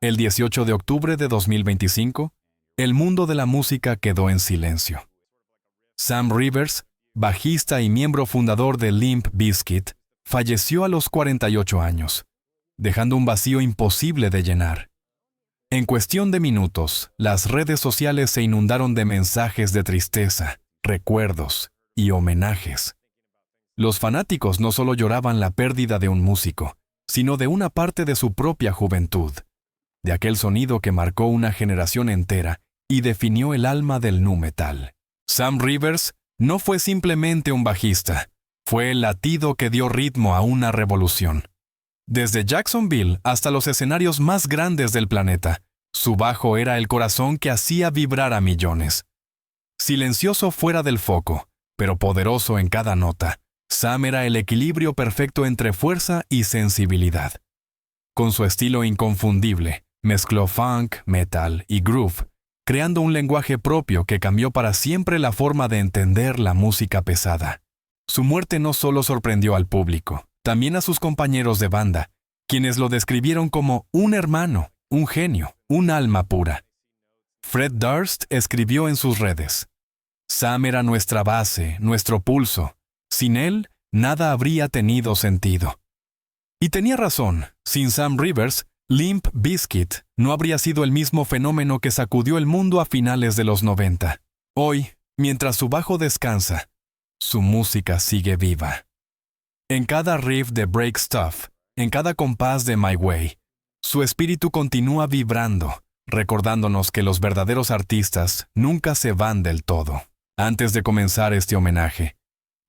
El 18 de octubre de 2025, el mundo de la música quedó en silencio. Sam Rivers, bajista y miembro fundador de Limp Bizkit, falleció a los 48 años, dejando un vacío imposible de llenar. En cuestión de minutos, las redes sociales se inundaron de mensajes de tristeza, recuerdos y homenajes. Los fanáticos no solo lloraban la pérdida de un músico, sino de una parte de su propia juventud, de aquel sonido que marcó una generación entera y definió el alma del nu metal. Sam Rivers no fue simplemente un bajista, fue el latido que dio ritmo a una revolución. Desde Jacksonville hasta los escenarios más grandes del planeta, su bajo era el corazón que hacía vibrar a millones. Silencioso fuera del foco, pero poderoso en cada nota, Sam era el equilibrio perfecto entre fuerza y sensibilidad. Con su estilo inconfundible, mezcló funk, metal y groove, creando un lenguaje propio que cambió para siempre la forma de entender la música pesada. Su muerte no solo sorprendió al público, también a sus compañeros de banda, quienes lo describieron como un hermano, un genio, un alma pura. Fred Durst escribió en sus redes: Sam era nuestra base, nuestro pulso. Sin él, nada habría tenido sentido. Y tenía razón, sin Sam Rivers, Limp Bizkit no habría sido el mismo fenómeno que sacudió el mundo a finales de los 90. Hoy, mientras su bajo descansa, su música sigue viva. En cada riff de Break Stuff, en cada compás de My Way, su espíritu continúa vibrando, recordándonos que los verdaderos artistas nunca se van del todo. Antes de comenzar este homenaje,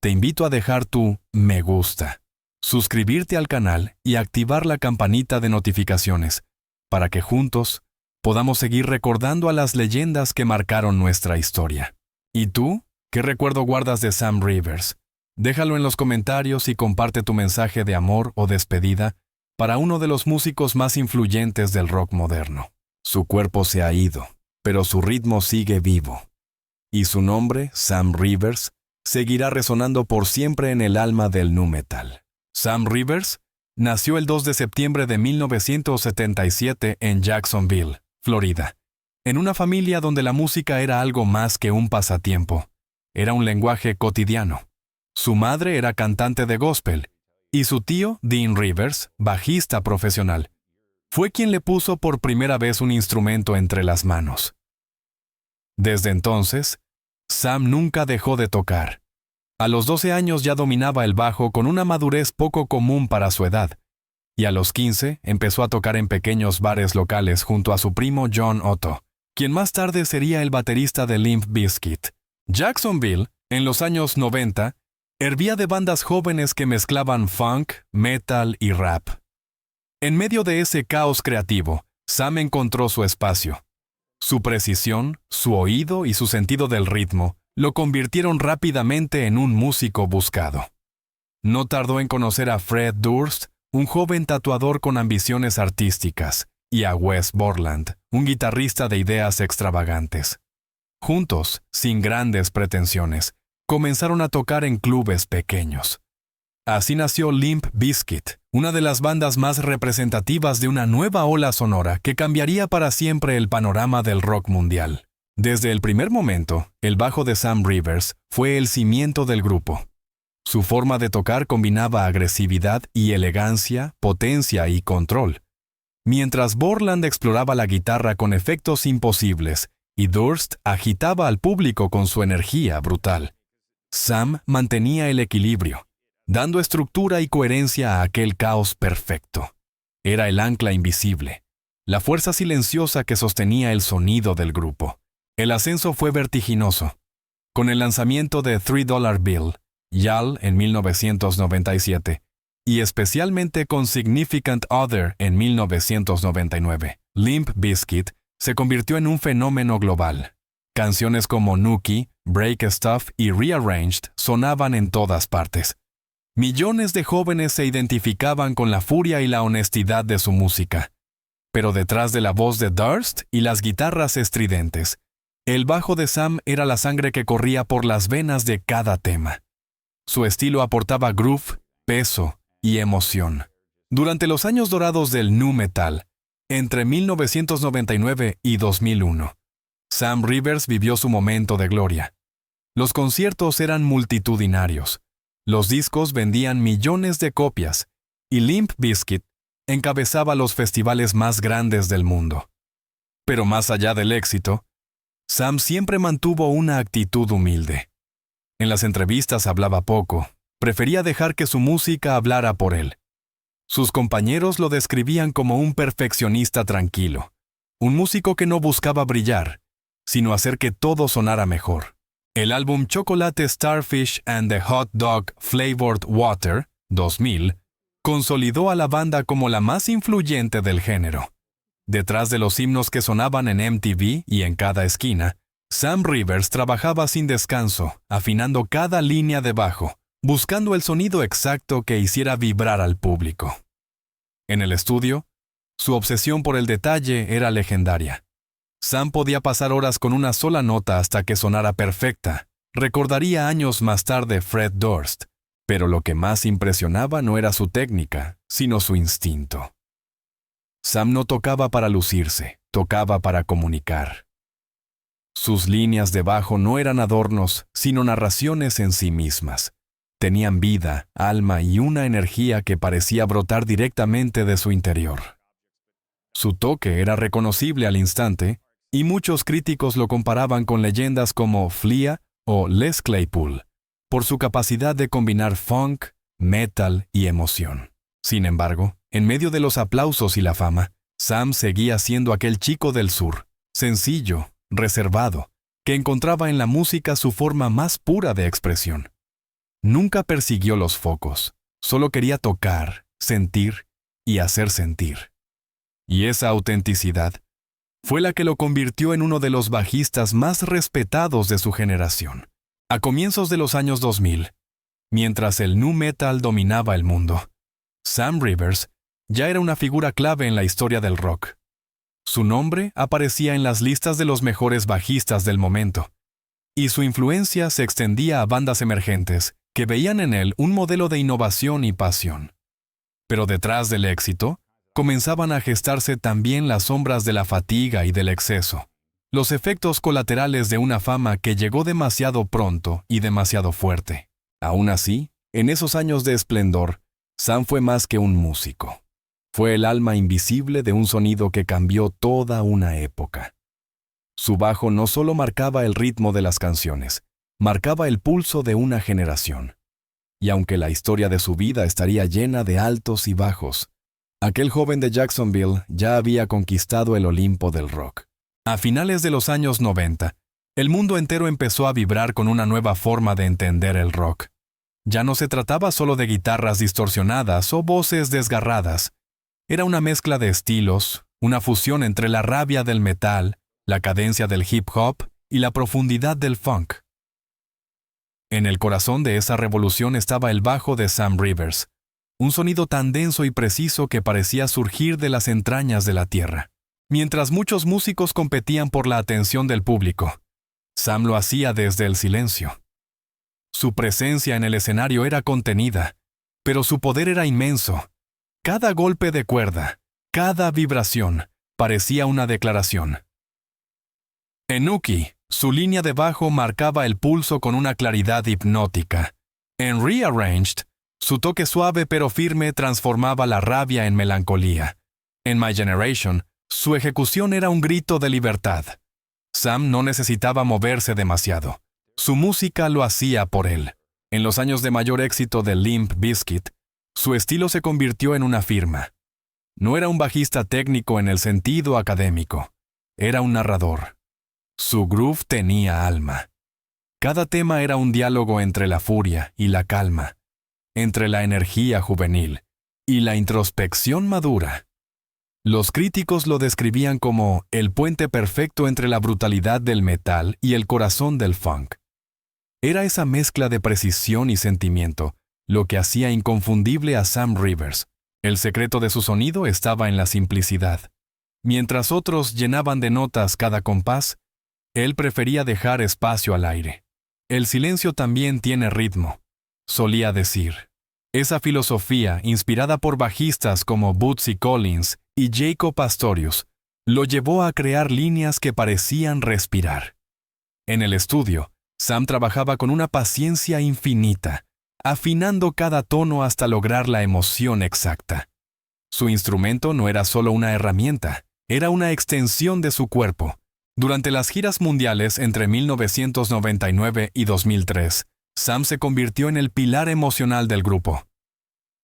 te invito a dejar tu me gusta, suscribirte al canal y activar la campanita de notificaciones para que juntos podamos seguir recordando a las leyendas que marcaron nuestra historia. ¿Y tú? ¿Qué recuerdo guardas de Sam Rivers? Déjalo en los comentarios y comparte tu mensaje de amor o despedida para uno de los músicos más influyentes del rock moderno. Su cuerpo se ha ido, pero su ritmo sigue vivo. Y su nombre, Sam Rivers, seguirá resonando por siempre en el alma del nu metal. Sam Rivers nació el 2 de septiembre de 1977 en Jacksonville, Florida, en una familia donde la música era algo más que un pasatiempo. Era un lenguaje cotidiano. Su madre era cantante de gospel y su tío, Dean Rivers, bajista profesional, fue quien le puso por primera vez un instrumento entre las manos. Desde entonces, Sam nunca dejó de tocar. A los 12 años ya dominaba el bajo con una madurez poco común para su edad, y a los 15 empezó a tocar en pequeños bares locales junto a su primo John Otto, quien más tarde sería el baterista de Limp Bizkit. Jacksonville, en los años 90, hervía de bandas jóvenes que mezclaban funk, metal y rap. En medio de ese caos creativo, Sam encontró su espacio. Su precisión, su oído y su sentido del ritmo lo convirtieron rápidamente en un músico buscado. No tardó en conocer a Fred Durst, un joven tatuador con ambiciones artísticas, y a Wes Borland, un guitarrista de ideas extravagantes. Juntos, sin grandes pretensiones, comenzaron a tocar en clubes pequeños. Así nació Limp Bizkit, una de las bandas más representativas de una nueva ola sonora que cambiaría para siempre el panorama del rock mundial. Desde el primer momento, el bajo de Sam Rivers fue el cimiento del grupo. Su forma de tocar combinaba agresividad y elegancia, potencia y control. Mientras Borland exploraba la guitarra con efectos imposibles y Durst agitaba al público con su energía brutal, Sam mantenía el equilibrio, dando estructura y coherencia a aquel caos perfecto. Era el ancla invisible, la fuerza silenciosa que sostenía el sonido del grupo. El ascenso fue vertiginoso. Con el lanzamiento de $3 Bill, YAL en 1997, y especialmente con Significant Other en 1999, Limp Bizkit se convirtió en un fenómeno global. Canciones como Nookie, Break Stuff y Rearranged sonaban en todas partes. Millones de jóvenes se identificaban con la furia y la honestidad de su música. Pero detrás de la voz de Durst y las guitarras estridentes, el bajo de Sam era la sangre que corría por las venas de cada tema. Su estilo aportaba groove, peso y emoción. Durante los años dorados del nu metal, Entre 1999 y 2001, Sam Rivers vivió su momento de gloria. Los conciertos eran multitudinarios, los discos vendían millones de copias y Limp Bizkit encabezaba los festivales más grandes del mundo. Pero más allá del éxito, Sam siempre mantuvo una actitud humilde. En las entrevistas hablaba poco, prefería dejar que su música hablara por él. Sus compañeros lo describían como un perfeccionista tranquilo, un músico que no buscaba brillar, sino hacer que todo sonara mejor. El álbum Chocolate Starfish and the Hot Dog Flavored Water, 2000, consolidó a la banda como la más influyente del género. Detrás de los himnos que sonaban en MTV y en cada esquina, Sam Rivers trabajaba sin descanso, afinando cada línea de bajo, buscando el sonido exacto que hiciera vibrar al público. En el estudio, su obsesión por el detalle era legendaria. Sam podía pasar horas con una sola nota hasta que sonara perfecta. Recordaría años más tarde Fred Durst, pero lo que más impresionaba no era su técnica, sino su instinto. Sam no tocaba para lucirse, tocaba para comunicar. Sus líneas de bajo no eran adornos, sino narraciones en sí mismas. Tenían vida, alma y una energía que parecía brotar directamente de su interior. Su toque era reconocible al instante, y muchos críticos lo comparaban con leyendas como Flea o Les Claypool, por su capacidad de combinar funk, metal y emoción. Sin embargo, en medio de los aplausos y la fama, Sam seguía siendo aquel chico del sur, sencillo, reservado, que encontraba en la música su forma más pura de expresión. Nunca persiguió los focos, solo quería tocar, sentir y hacer sentir. Y esa autenticidad fue la que lo convirtió en uno de los bajistas más respetados de su generación. A comienzos de los años 2000, mientras el nu metal dominaba el mundo, Sam Rivers ya era una figura clave en la historia del rock. Su nombre aparecía en las listas de los mejores bajistas del momento, y su influencia se extendía a bandas emergentes que veían en él un modelo de innovación y pasión. Pero detrás del éxito, comenzaban a gestarse también las sombras de la fatiga y del exceso, los efectos colaterales de una fama que llegó demasiado pronto y demasiado fuerte. Aún así, en esos años de esplendor, Sam fue más que un músico. Fue el alma invisible de un sonido que cambió toda una época. Su bajo no solo marcaba el ritmo de las canciones, marcaba el pulso de una generación. Y aunque la historia de su vida estaría llena de altos y bajos, aquel joven de Jacksonville ya había conquistado el Olimpo del rock. A finales de los años 90, el mundo entero empezó a vibrar con una nueva forma de entender el rock. Ya no se trataba solo de guitarras distorsionadas o voces desgarradas. Era una mezcla de estilos, una fusión entre la rabia del metal, la cadencia del hip hop y la profundidad del funk. En el corazón de esa revolución estaba el bajo de Sam Rivers, un sonido tan denso y preciso que parecía surgir de las entrañas de la tierra. Mientras muchos músicos competían por la atención del público, Sam lo hacía desde el silencio. Su presencia en el escenario era contenida, pero su poder era inmenso. Cada golpe de cuerda, cada vibración, parecía una declaración. En Nookie, su línea de bajo marcaba el pulso con una claridad hipnótica. En Rearranged, su toque suave pero firme transformaba la rabia en melancolía. En My Generation, su ejecución era un grito de libertad. Sam no necesitaba moverse demasiado. Su música lo hacía por él. En los años de mayor éxito de Limp Bizkit, su estilo se convirtió en una firma. No era un bajista técnico en el sentido académico. Era un narrador. Su groove tenía alma. Cada tema era un diálogo entre la furia y la calma, entre la energía juvenil y la introspección madura. Los críticos lo describían como el puente perfecto entre la brutalidad del metal y el corazón del funk. Era esa mezcla de precisión y sentimiento lo que hacía inconfundible a Sam Rivers. El secreto de su sonido estaba en la simplicidad. Mientras otros llenaban de notas cada compás, él prefería dejar espacio al aire. El silencio también tiene ritmo, solía decir. Esa filosofía, inspirada por bajistas como Bootsy Collins y Jaco Pastorius lo llevó a crear líneas que parecían respirar. En el estudio, Sam trabajaba con una paciencia infinita, afinando cada tono hasta lograr la emoción exacta. Su instrumento no era solo una herramienta, era una extensión de su cuerpo. Durante las giras mundiales entre 1999 y 2003, Sam se convirtió en el pilar emocional del grupo.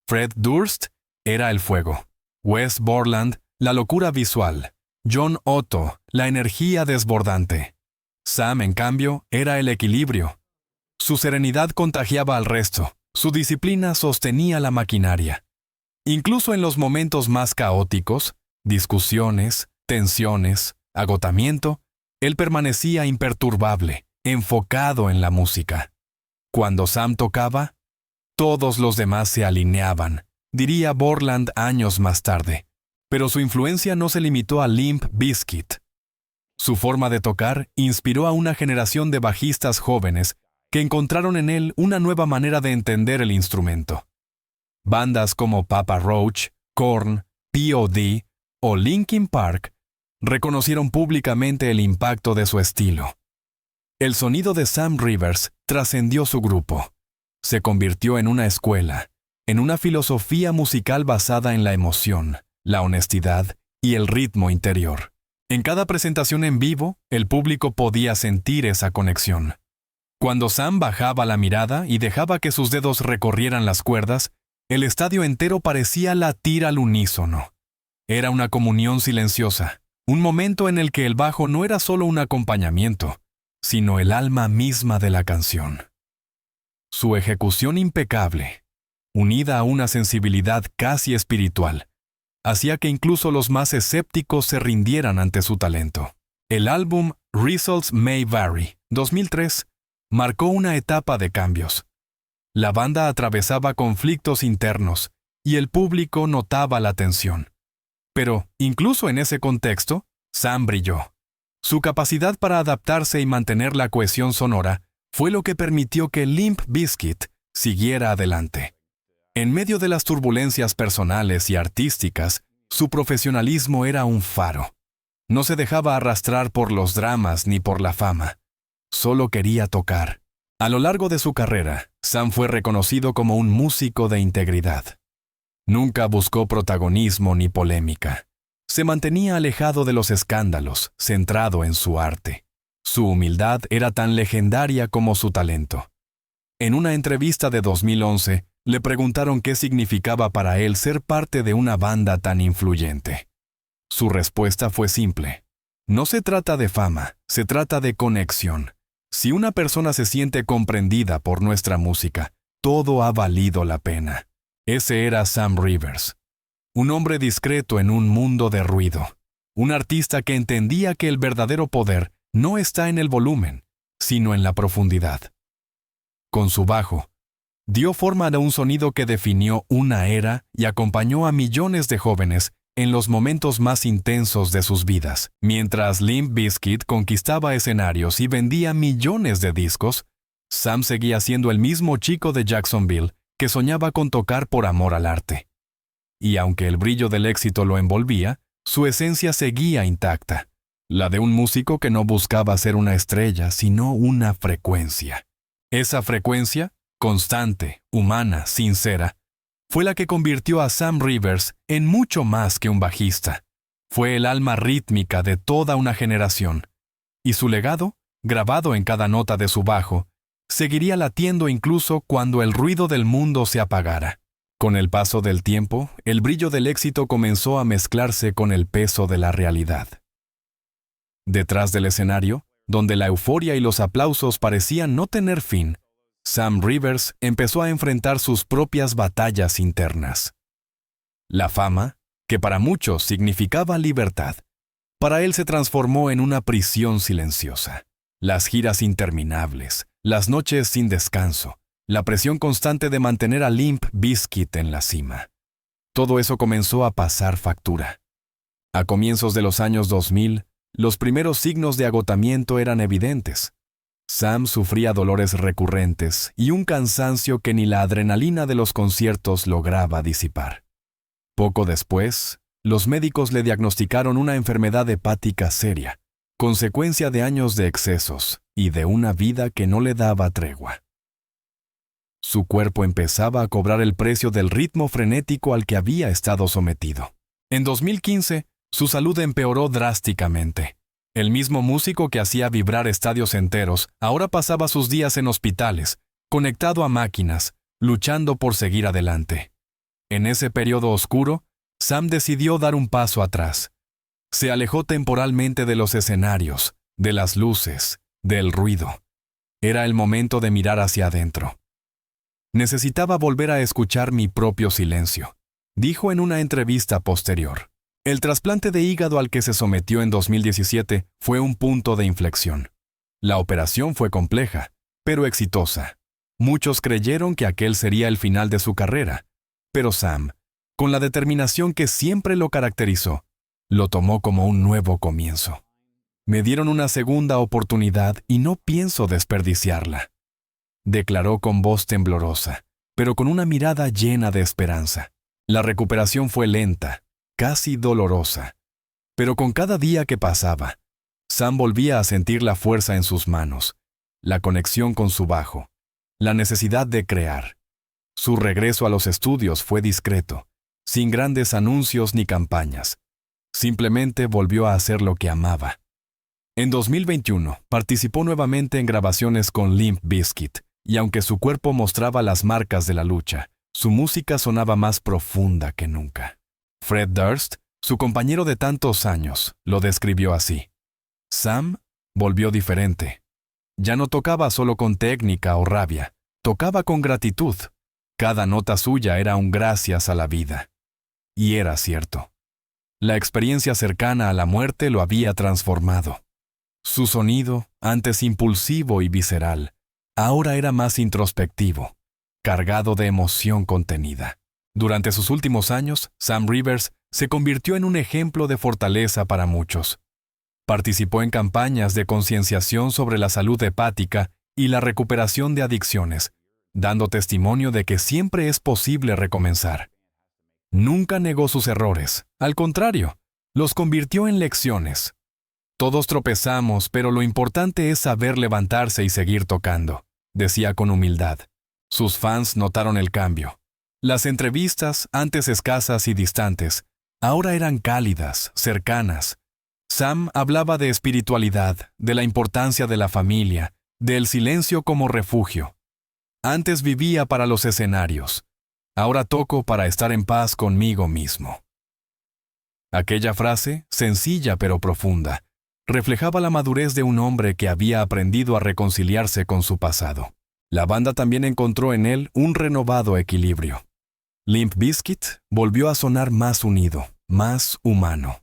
Fred Durst era el fuego, Wes Borland, la locura visual, John Otto, la energía desbordante. Sam, en cambio, era el equilibrio. Su serenidad contagiaba al resto, su disciplina sostenía la maquinaria. Incluso en los momentos más caóticos, discusiones, tensiones, agotamiento, él permanecía imperturbable, enfocado en la música. Cuando Sam tocaba, todos los demás se alineaban, diría Borland años más tarde. Pero su influencia no se limitó a Limp Bizkit. Su forma de tocar inspiró a una generación de bajistas jóvenes que encontraron en él una nueva manera de entender el instrumento. Bandas como Papa Roach, Korn, P.O.D. o Linkin Park reconocieron públicamente el impacto de su estilo. El sonido de Sam Rivers trascendió su grupo. Se convirtió en una escuela, en una filosofía musical basada en la emoción, la honestidad y el ritmo interior. En cada presentación en vivo, el público podía sentir esa conexión. Cuando Sam bajaba la mirada y dejaba que sus dedos recorrieran las cuerdas, el estadio entero parecía latir al unísono. Era una comunión silenciosa, un momento en el que el bajo no era solo un acompañamiento, sino el alma misma de la canción. Su ejecución impecable, unida a una sensibilidad casi espiritual, hacía que incluso los más escépticos se rindieran ante su talento. El álbum Results May Vary, 2003, marcó una etapa de cambios. La banda atravesaba conflictos internos y el público notaba la tensión. Pero, incluso en ese contexto, Sam brilló. Su capacidad para adaptarse y mantener la cohesión sonora fue lo que permitió que Limp Bizkit siguiera adelante. En medio de las turbulencias personales y artísticas, su profesionalismo era un faro. No se dejaba arrastrar por los dramas ni por la fama. Solo quería tocar. A lo largo de su carrera, Sam fue reconocido como un músico de integridad. Nunca buscó protagonismo ni polémica. Se mantenía alejado de los escándalos, centrado en su arte. Su humildad era tan legendaria como su talento. En una entrevista de 2011, le preguntaron qué significaba para él ser parte de una banda tan influyente. Su respuesta fue simple. No se trata de fama, se trata de conexión. Si una persona se siente comprendida por nuestra música, todo ha valido la pena. Ese era Sam Rivers. Un hombre discreto en un mundo de ruido. Un artista que entendía que el verdadero poder no está en el volumen, sino en la profundidad. Con su bajo, dio forma a un sonido que definió una era y acompañó a millones de jóvenes en los momentos más intensos de sus vidas. Mientras Limp Bizkit conquistaba escenarios y vendía millones de discos, Sam seguía siendo el mismo chico de Jacksonville que soñaba con tocar por amor al arte. Y aunque el brillo del éxito lo envolvía, su esencia seguía intacta, la de un músico que no buscaba ser una estrella, sino una frecuencia. Esa frecuencia, constante, humana, sincera, fue la que convirtió a Sam Rivers en mucho más que un bajista. Fue el alma rítmica de toda una generación, y su legado, grabado en cada nota de su bajo, seguiría latiendo incluso cuando el ruido del mundo se apagara. Con el paso del tiempo, el brillo del éxito comenzó a mezclarse con el peso de la realidad. Detrás del escenario, donde la euforia y los aplausos parecían no tener fin, Sam Rivers empezó a enfrentar sus propias batallas internas. La fama, que para muchos significaba libertad, para él se transformó en una prisión silenciosa. Las giras interminables, las noches sin descanso, la presión constante de mantener a Limp Bizkit en la cima. Todo eso comenzó a pasar factura. A comienzos de los años 2000, los primeros signos de agotamiento eran evidentes. Sam sufría dolores recurrentes y un cansancio que ni la adrenalina de los conciertos lograba disipar. Poco después, los médicos le diagnosticaron una enfermedad hepática seria, consecuencia de años de excesos y de una vida que no le daba tregua. Su cuerpo empezaba a cobrar el precio del ritmo frenético al que había estado sometido. En 2015, su salud empeoró drásticamente. El mismo músico que hacía vibrar estadios enteros ahora pasaba sus días en hospitales, conectado a máquinas, luchando por seguir adelante. En ese periodo oscuro, Sam decidió dar un paso atrás. Se alejó temporalmente de los escenarios, de las luces, del ruido. Era el momento de mirar hacia adentro. Necesitaba volver a escuchar mi propio silencio, dijo en una entrevista posterior. El trasplante de hígado al que se sometió en 2017 fue un punto de inflexión. La operación fue compleja, pero exitosa. Muchos creyeron que aquel sería el final de su carrera, pero Sam, con la determinación que siempre lo caracterizó, lo tomó como un nuevo comienzo. Me dieron una segunda oportunidad y no pienso desperdiciarla, declaró con voz temblorosa, pero con una mirada llena de esperanza. La recuperación fue lenta, casi dolorosa, pero con cada día que pasaba, Sam volvía a sentir la fuerza en sus manos, la conexión con su bajo, la necesidad de crear. Su regreso a los estudios fue discreto, sin grandes anuncios ni campañas. Simplemente volvió a hacer lo que amaba. En 2021, participó nuevamente en grabaciones con Limp Bizkit, y aunque su cuerpo mostraba las marcas de la lucha, su música sonaba más profunda que nunca. Fred Durst, su compañero de tantos años, lo describió así. Sam volvió diferente. Ya no tocaba solo con técnica o rabia, tocaba con gratitud. Cada nota suya era un gracias a la vida. Y era cierto. La experiencia cercana a la muerte lo había transformado. Su sonido, antes impulsivo y visceral, ahora era más introspectivo, cargado de emoción contenida. Durante sus últimos años, Sam Rivers se convirtió en un ejemplo de fortaleza para muchos. Participó en campañas de concienciación sobre la salud hepática y la recuperación de adicciones, dando testimonio de que siempre es posible recomenzar. Nunca negó sus errores, al contrario, los convirtió en lecciones. Todos tropezamos, pero lo importante es saber levantarse y seguir tocando, decía con humildad. Sus fans notaron el cambio. Las entrevistas, antes escasas y distantes, ahora eran cálidas, cercanas. Sam hablaba de espiritualidad, de la importancia de la familia, del silencio como refugio. Antes vivía para los escenarios. Ahora toco para estar en paz conmigo mismo. Aquella frase, sencilla pero profunda, reflejaba la madurez de un hombre que había aprendido a reconciliarse con su pasado. La banda también encontró en él un renovado equilibrio. Limp Bizkit volvió a sonar más unido, más humano.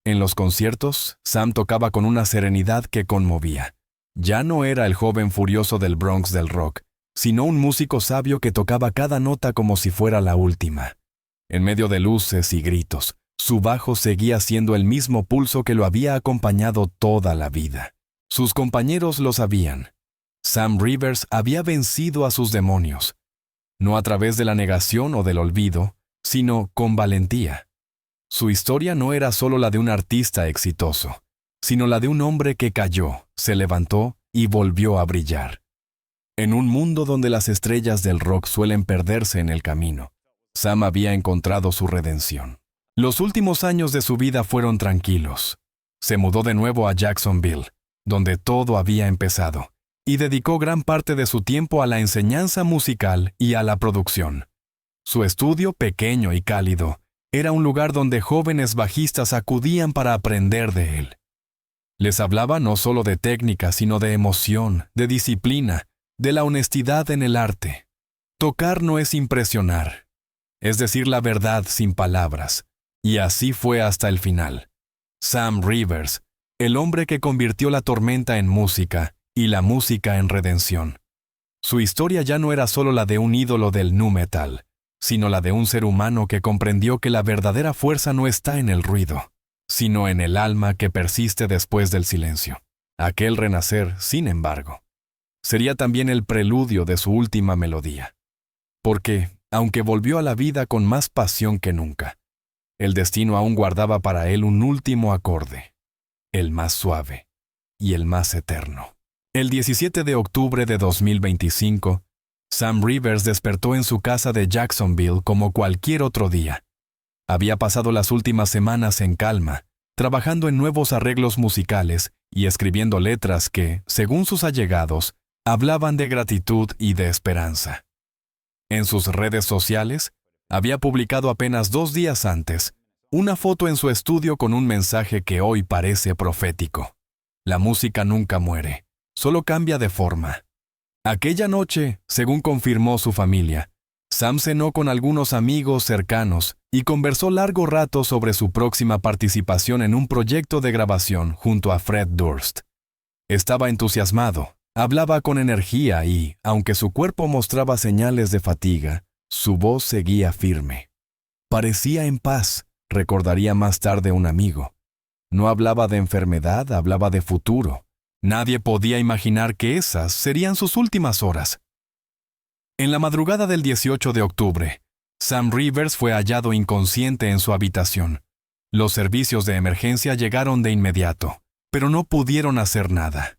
En los conciertos, Sam tocaba con una serenidad que conmovía. Ya no era el joven furioso del Bronx del rock, sino un músico sabio que tocaba cada nota como si fuera la última. En medio de luces y gritos, su bajo seguía siendo el mismo pulso que lo había acompañado toda la vida. Sus compañeros lo sabían. Sam Rivers había vencido a sus demonios, no a través de la negación o del olvido, sino con valentía. Su historia no era solo la de un artista exitoso, sino la de un hombre que cayó, se levantó y volvió a brillar. En un mundo donde las estrellas del rock suelen perderse en el camino, Sam había encontrado su redención. Los últimos años de su vida fueron tranquilos. Se mudó de nuevo a Jacksonville, donde todo había empezado, y dedicó gran parte de su tiempo a la enseñanza musical y a la producción. Su estudio, pequeño y cálido, era un lugar donde jóvenes bajistas acudían para aprender de él. Les hablaba no solo de técnica, sino de emoción, de disciplina, de la honestidad en el arte. Tocar no es impresionar, es decir la verdad sin palabras, y así fue hasta el final. Sam Rivers, el hombre que convirtió la tormenta en música y la música en redención. Su historia ya no era solo la de un ídolo del nu metal, sino la de un ser humano que comprendió que la verdadera fuerza no está en el ruido, sino en el alma que persiste después del silencio. Aquel renacer, sin embargo, sería también el preludio de su última melodía. Porque, aunque volvió a la vida con más pasión que nunca, el destino aún guardaba para él un último acorde, el más suave y el más eterno. El 17 de octubre de 2025, Sam Rivers despertó en su casa de Jacksonville como cualquier otro día. Había pasado las últimas semanas en calma, trabajando en nuevos arreglos musicales y escribiendo letras que, según sus allegados, hablaban de gratitud y de esperanza. En sus redes sociales, había publicado apenas 2 días antes una foto en su estudio con un mensaje que hoy parece profético. La música nunca muere, solo cambia de forma. Aquella noche, según confirmó su familia, Sam cenó con algunos amigos cercanos y conversó largo rato sobre su próxima participación en un proyecto de grabación junto a Fred Durst. Estaba entusiasmado, hablaba con energía y, aunque su cuerpo mostraba señales de fatiga, su voz seguía firme. Parecía en paz, recordaría más tarde un amigo. No hablaba de enfermedad, hablaba de futuro. Nadie podía imaginar que esas serían sus últimas horas. En la madrugada del 18 de octubre, Sam Rivers fue hallado inconsciente en su habitación. Los servicios de emergencia llegaron de inmediato, pero no pudieron hacer nada.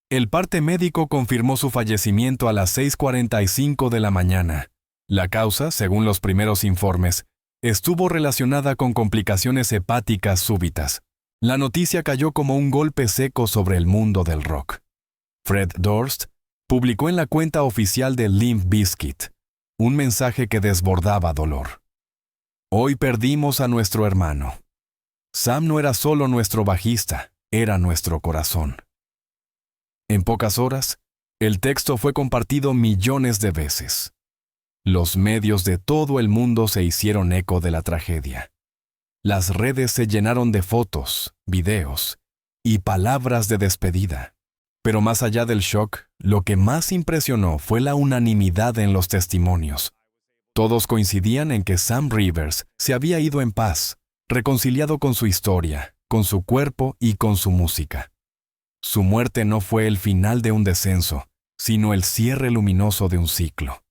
El parte médico confirmó su fallecimiento a las 6:45 de la mañana. La causa, según los primeros informes, estuvo relacionada con complicaciones hepáticas súbitas. La noticia cayó como un golpe seco sobre el mundo del rock. Fred Durst publicó en la cuenta oficial de Limp Bizkit un mensaje que desbordaba dolor. Hoy perdimos a nuestro hermano. Sam no era solo nuestro bajista, era nuestro corazón. En pocas horas, el texto fue compartido millones de veces. Los medios de todo el mundo se hicieron eco de la tragedia. Las redes se llenaron de fotos, videos y palabras de despedida. Pero más allá del shock, lo que más impresionó fue la unanimidad en los testimonios. Todos coincidían en que Sam Rivers se había ido en paz, reconciliado con su historia, con su cuerpo y con su música. Su muerte no fue el final de un descenso, sino el cierre luminoso de un ciclo.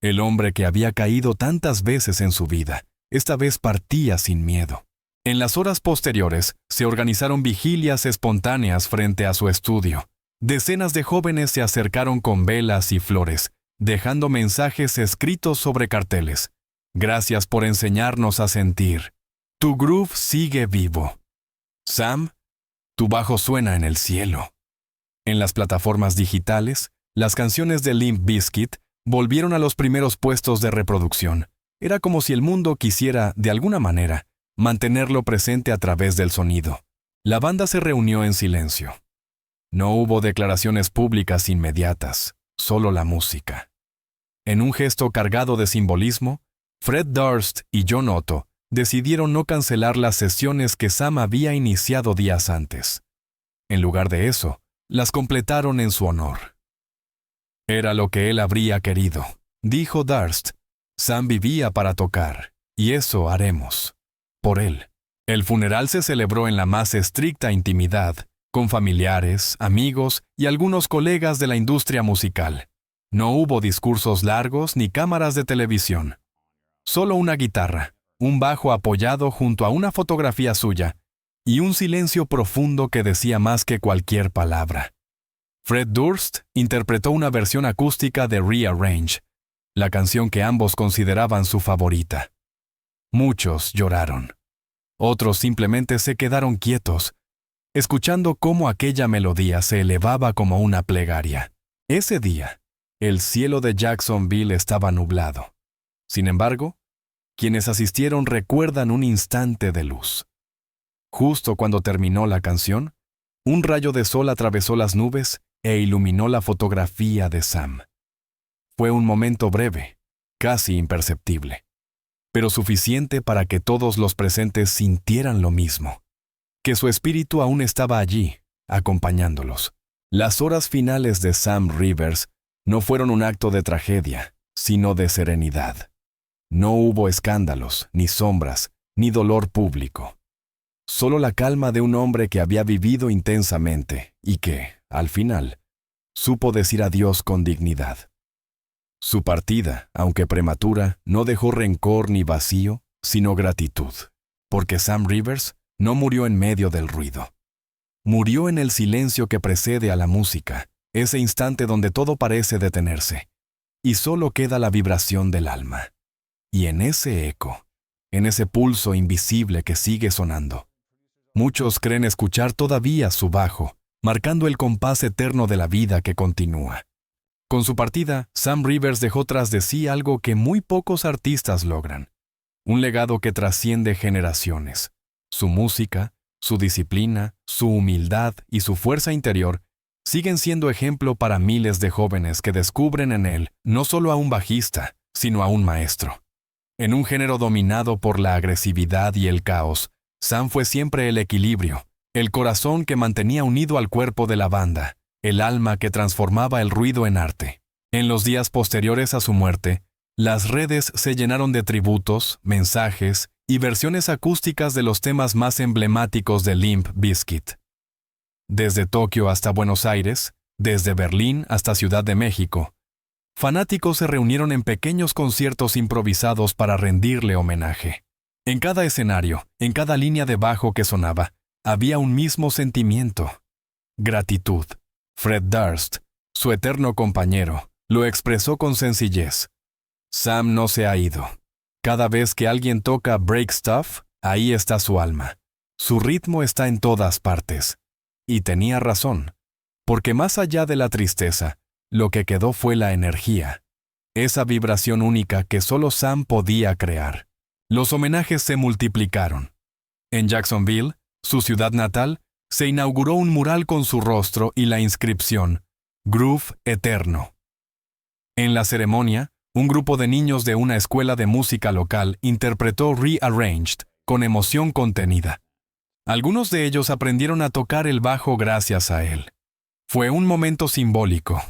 El hombre que había caído tantas veces en su vida, esta vez partía sin miedo. En las horas posteriores, se organizaron vigilias espontáneas frente a su estudio. Decenas de jóvenes se acercaron con velas y flores, dejando mensajes escritos sobre carteles. Gracias por enseñarnos a sentir. Tu groove sigue vivo. Sam, tu bajo suena en el cielo. En las plataformas digitales, las canciones de Limp Bizkit volvieron a los primeros puestos de reproducción. Era como si el mundo quisiera, de alguna manera, mantenerlo presente a través del sonido. La banda se reunió en silencio. No hubo declaraciones públicas inmediatas, solo la música. En un gesto cargado de simbolismo, Fred Durst y John Otto decidieron no cancelar las sesiones que Sam había iniciado días antes. En lugar de eso, las completaron en su honor. Era lo que él habría querido, dijo Durst. Sam vivía para tocar, y eso haremos. Por él. El funeral se celebró en la más estricta intimidad, con familiares, amigos y algunos colegas de la industria musical. No hubo discursos largos ni cámaras de televisión. Solo una guitarra, un bajo apoyado junto a una fotografía suya, y un silencio profundo que decía más que cualquier palabra. Fred Durst interpretó una versión acústica de Rearrange, la canción que ambos consideraban su favorita. Muchos lloraron. Otros simplemente se quedaron quietos, escuchando cómo aquella melodía se elevaba como una plegaria. Ese día, el cielo de Jacksonville estaba nublado. Sin embargo, quienes asistieron recuerdan un instante de luz. Justo cuando terminó la canción, un rayo de sol atravesó las nubes e iluminó la fotografía de Sam. Fue un momento breve, casi imperceptible, pero suficiente para que todos los presentes sintieran lo mismo, que su espíritu aún estaba allí, acompañándolos. Las horas finales de Sam Rivers no fueron un acto de tragedia, sino de serenidad. No hubo escándalos, ni sombras, ni dolor público. Solo la calma de un hombre que había vivido intensamente y que, al final, supo decir adiós con dignidad. Su partida, aunque prematura, no dejó rencor ni vacío, sino gratitud Porque Sam Rivers no murió en medio del ruido. Murió en el silencio que precede a la música, ese instante donde todo parece detenerse, y solo queda la vibración del alma. Y en ese eco, en ese pulso invisible que sigue sonando, muchos creen escuchar todavía su bajo, marcando el compás eterno de la vida que continúa. Con su partida, Sam Rivers dejó tras de sí algo que muy pocos artistas logran. Un legado que trasciende generaciones. Su música, su disciplina, su humildad y su fuerza interior siguen siendo ejemplo para miles de jóvenes que descubren en él no solo a un bajista, sino a un maestro. En un género dominado por la agresividad y el caos, Sam fue siempre el equilibrio, el corazón que mantenía unido al cuerpo de la banda, el alma que transformaba el ruido en arte. En los días posteriores a su muerte, las redes se llenaron de tributos, mensajes y versiones acústicas de los temas más emblemáticos de Limp Bizkit. Desde Tokio hasta Buenos Aires, desde Berlín hasta Ciudad de México, fanáticos se reunieron en pequeños conciertos improvisados para rendirle homenaje. En cada escenario, en cada línea de bajo que sonaba, había un mismo sentimiento: gratitud. Fred Durst, su eterno compañero, lo expresó con sencillez. Sam no se ha ido. Cada vez que alguien toca Break Stuff, ahí está su alma. Su ritmo está en todas partes. Y tenía razón, porque más allá de la tristeza, lo que quedó fue la energía, esa vibración única que solo Sam podía crear. Los homenajes se multiplicaron. En Jacksonville, su ciudad natal, se inauguró un mural con su rostro y la inscripción Groove Eterno. En la ceremonia, un grupo de niños de una escuela de música local interpretó Rearranged con emoción contenida. Algunos de ellos aprendieron a tocar el bajo gracias a él. Fue un momento simbólico.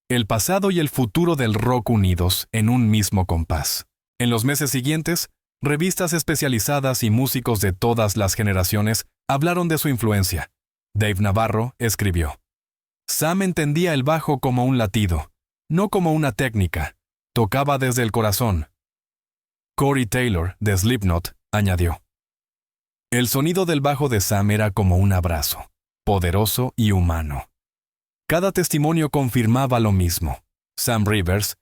El pasado y el futuro del rock unidos en un mismo compás. En los meses siguientes, revistas especializadas y músicos de todas las generaciones hablaron de su influencia. Dave Navarro escribió: Sam entendía el bajo como un latido, no como una técnica. Tocaba desde el corazón. Corey Taylor, de Slipknot, añadió: el sonido del bajo de Sam era como un abrazo, poderoso y humano. Cada testimonio confirmaba lo mismo. Sam Rivers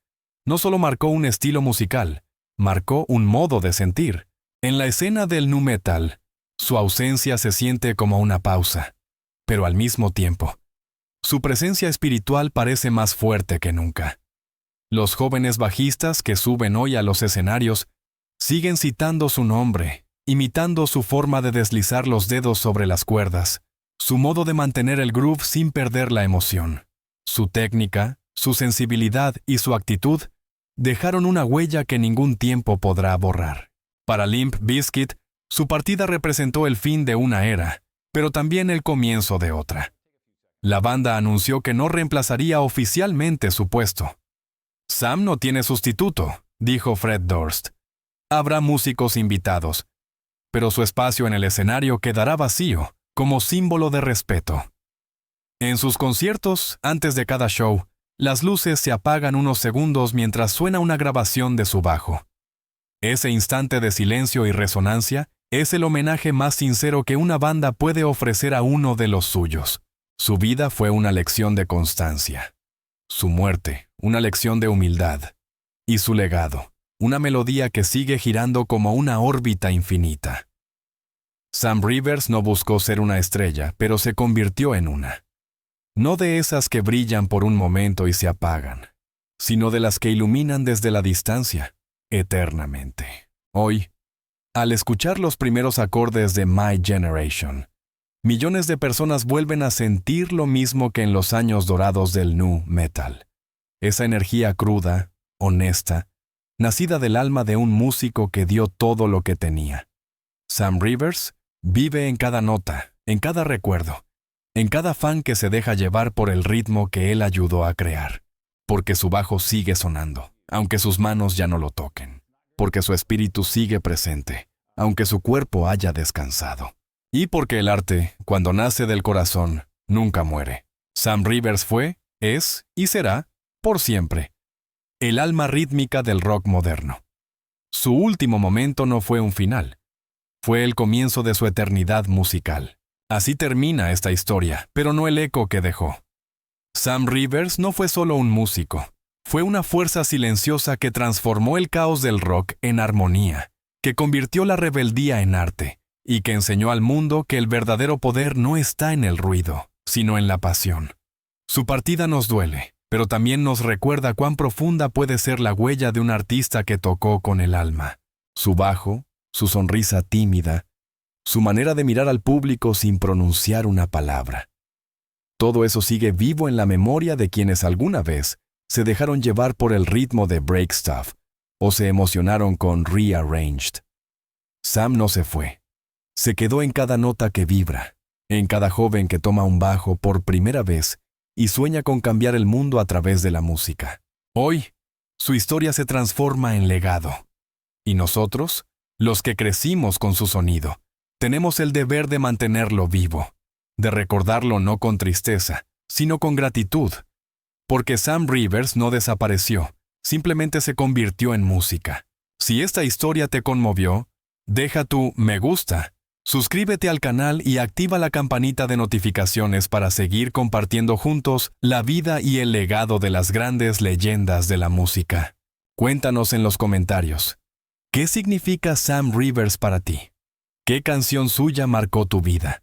no solo marcó un estilo musical, marcó un modo de sentir. En la escena del nu metal, su ausencia se siente como una pausa, pero al mismo tiempo, su presencia espiritual parece más fuerte que nunca. Los jóvenes bajistas que suben hoy a los escenarios siguen citando su nombre, imitando su forma de deslizar los dedos sobre las cuerdas, su modo de mantener el groove sin perder la emoción. Su técnica, su sensibilidad y su actitud dejaron una huella que ningún tiempo podrá borrar. Para Limp Bizkit, su partida representó el fin de una era, pero también el comienzo de otra. La banda anunció que no reemplazaría oficialmente su puesto. Sam no tiene sustituto, dijo Fred Durst. Habrá músicos invitados, pero su espacio en el escenario quedará vacío, como símbolo de respeto. En sus conciertos, antes de cada show, las luces se apagan unos segundos mientras suena una grabación de su bajo. Ese instante de silencio y resonancia es el homenaje más sincero que una banda puede ofrecer a uno de los suyos. Su vida fue una lección de constancia. Su muerte, una lección de humildad. Y su legado, una melodía que sigue girando como una órbita infinita. Sam Rivers no buscó ser una estrella, pero se convirtió en una. No de esas que brillan por un momento y se apagan, sino de las que iluminan desde la distancia, eternamente. Hoy, al escuchar los primeros acordes de My Generation, millones de personas vuelven a sentir lo mismo que en los años dorados del nu metal. Esa energía cruda, honesta, nacida del alma de un músico que dio todo lo que tenía. Sam Rivers vive en cada nota, en cada recuerdo, en cada fan que se deja llevar por el ritmo que él ayudó a crear. Porque su bajo sigue sonando, aunque sus manos ya no lo toquen. Porque su espíritu sigue presente, aunque su cuerpo haya descansado. Y porque el arte, cuando nace del corazón, nunca muere. Sam Rivers fue, es y será, por siempre, el alma rítmica del rock moderno. Su último momento no fue un final. Fue el comienzo de su eternidad musical. Así termina esta historia, pero no el eco que dejó. Sam Rivers no fue solo un músico. Fue una fuerza silenciosa que transformó el caos del rock en armonía, que convirtió la rebeldía en arte, y que enseñó al mundo que el verdadero poder no está en el ruido, sino en la pasión. Su partida nos duele, pero también nos recuerda cuán profunda puede ser la huella de un artista que tocó con el alma. Su bajo, su sonrisa tímida, su manera de mirar al público sin pronunciar una palabra. Todo eso sigue vivo en la memoria de quienes alguna vez se dejaron llevar por el ritmo de Break Stuff o se emocionaron con Rearranged. Sam no se fue. Se quedó en cada nota que vibra, en cada joven que toma un bajo por primera vez y sueña con cambiar el mundo a través de la música. Hoy, su historia se transforma en legado. Y nosotros, los que crecimos con su sonido, tenemos el deber de mantenerlo vivo, de recordarlo no con tristeza, sino con gratitud. Porque Sam Rivers no desapareció, simplemente se convirtió en música. Si esta historia te conmovió, deja tu me gusta, suscríbete al canal y activa la campanita de notificaciones para seguir compartiendo juntos la vida y el legado de las grandes leyendas de la música. Cuéntanos en los comentarios, ¿qué significa Sam Rivers para ti? ¿Qué canción suya marcó tu vida?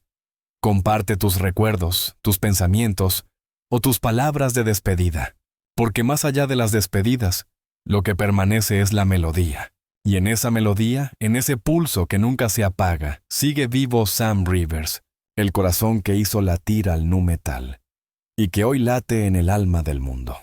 Comparte tus recuerdos, tus pensamientos o tus palabras de despedida, porque más allá de las despedidas, lo que permanece es la melodía. Y en esa melodía, en ese pulso que nunca se apaga, sigue vivo Sam Rivers, el corazón que hizo latir al nu metal, y que hoy late en el alma del mundo.